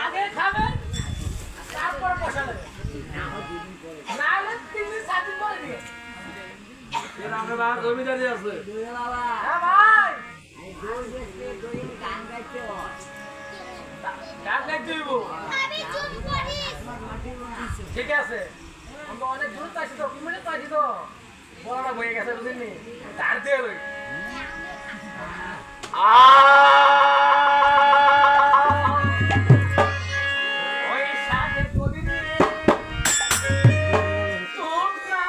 আগে খাবেন তারপর বসাবেন নাহলে 3-4 দিন পরে দিয়ে আমরা বাবা জমিদারি আছে হ্যাঁ ভাই গান গাইতে হইব ঠিক আছে আমরা অনেক দূর পাইছি তো 2 মিনিট পাইছি তো বড়টা বয়ে গেছে বুঝিনি তার দিয়ে লই ওই সাথে কবি দিয়ে তোমরা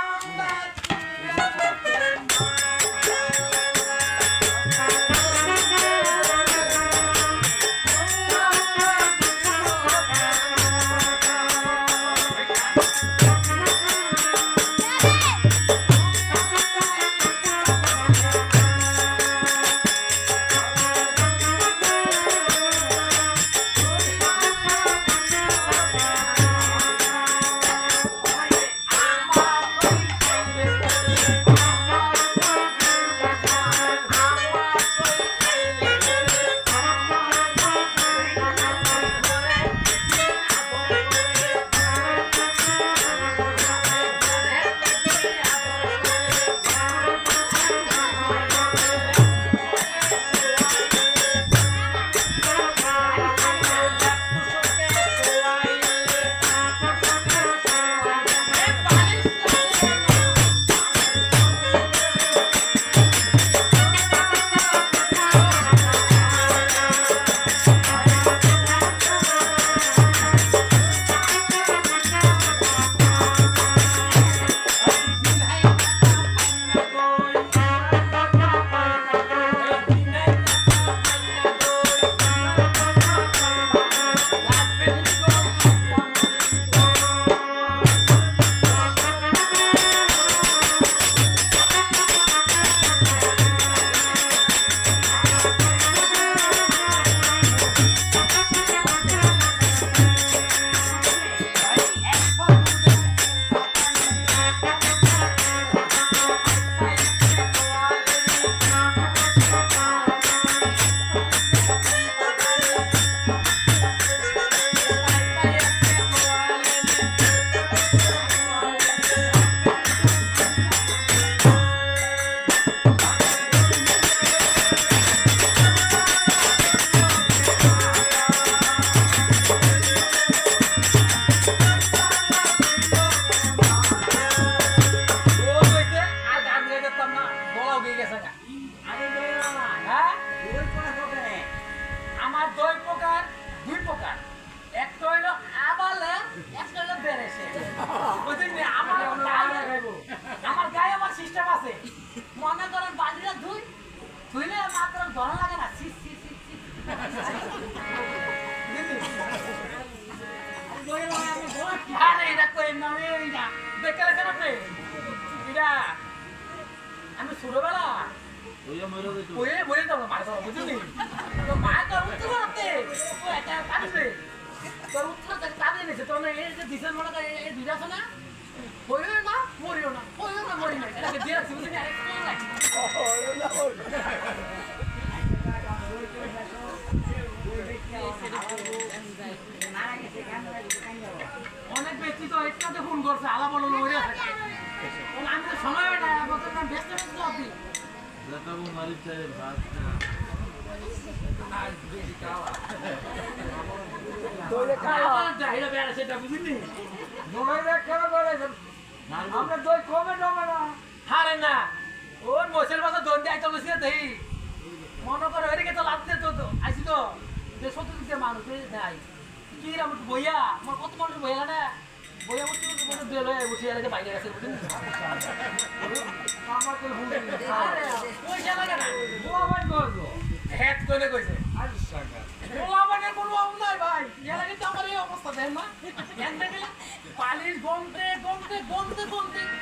আমার দুই প্রকার একটা হইলো আবালে একটা হইলো বেরেছে বুঝলেন আমার গায়ে আমার সিস্টেম আছে মনে করেন বাজিরা ধুইলে মাত্র ধরা লাগে না আরে এটা কই না এইটা দেখে রাখেন আপনি এটা আমি ছোটবেলা বইয়ে যাবো মাছ বুঝলি তো মাছ তো উত্তর করতে ও এটা কাটবে তোর উত্তর থেকে কাটে নিছে তোর এই যে দিছেন মনে করে এই দুইটা আছে না বইও না মরিও না মরি না এটাকে দিয়ে রাখছি বুঝলি আরেক কোন লাগে অনেক ব্যক্তি তো একসাথে ফোন করছে আলা বলো লইরে আছে আমি তো সময় হয় না বলতে না ব্যস্ত আপনি দেখাবো মালিক সাহেব ভাত আর বেশি খাওয়া তোলে খাওয়া চাহিদা বেড়ে সেটা বুঝলি জমাই দেখ কেন করে আমরা দই কমে জমে না হারে না ওর মোসের বাসা দন্ডি আইতো বসে দেই মনে করে ওইদিকে তো লাভ দিতে তো আইছি তো যে সত্যি দিতে মানুষ নাই কি রাম বইয়া আমার কত মানুষ বইয়া না বইয়া বসে বসে বেল হয়ে বসে এলাকে বাইরে গেছে বুঝলি আমার তো ভুল আরে পয়সা লাগে না মোবাইল করবো হ্যাট করে কইছে আজ টাকা মোবাইলের কোনো অভাব নাই ভাই এলাকে তো আমার এই অবস্থা দেন না এনতে গেলে পালিশ গমতে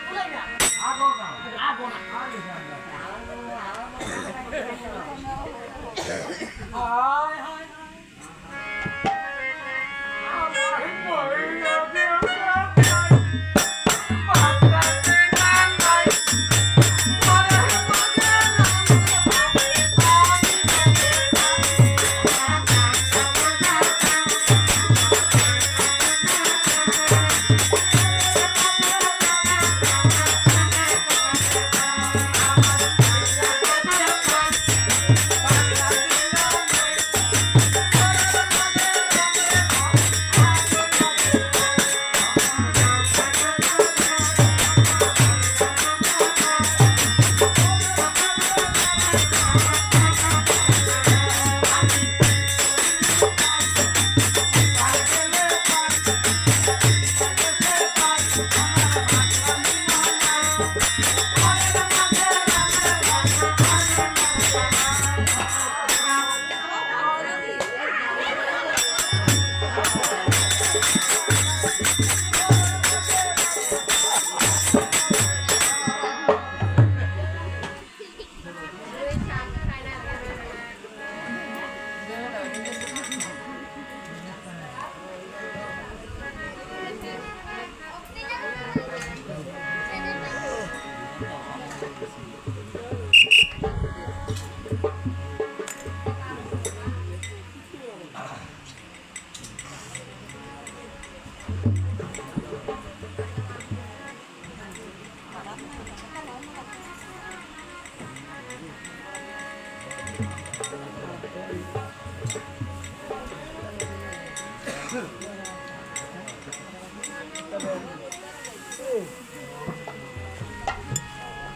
ভুলাই না আগো না আগে না হায় হায় আমার বইয়া Huh.